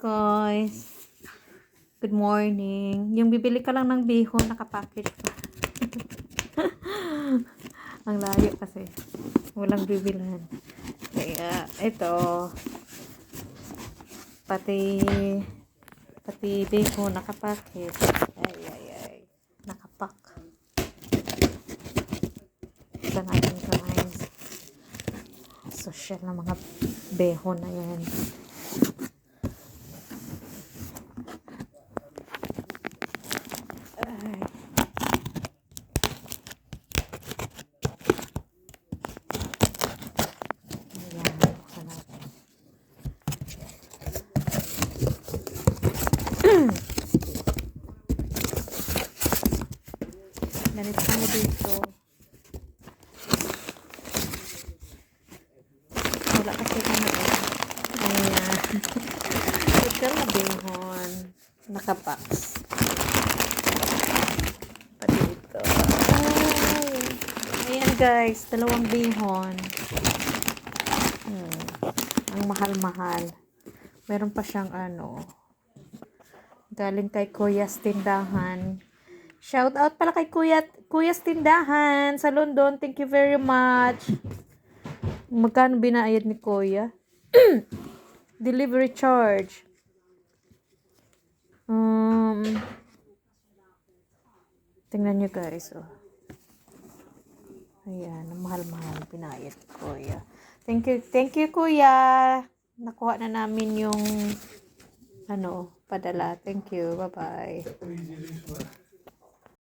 Guys, good morning. Yung bibili ka lang ng bihon, nakapackage pa. Ang layo kasi. Walang bibilhan. Kaya, ito. Pati bihon, nakapackage. Ay. Nakapak. Sa natin guys. Social na mga bihon na yan. Ganito kami dito. Wala kasi kami. Ayan. Ito na bihon. Nakabox. Pa dito. Ayan guys. Dalawang bihon. Ang mahal-mahal. Meron pa siyang galing kay Kuya's Tindahan. Shout out pala kay Kuya's Tindahan sa London. Thank you very much. Magkano binayad ni Kuya? Delivery charge. Tingnan nyo guys. Oh. Ayan. Mahal-mahal binayad ni Kuya. Thank you Kuya. Nakuha na namin yung padala. Thank you. Bye-bye.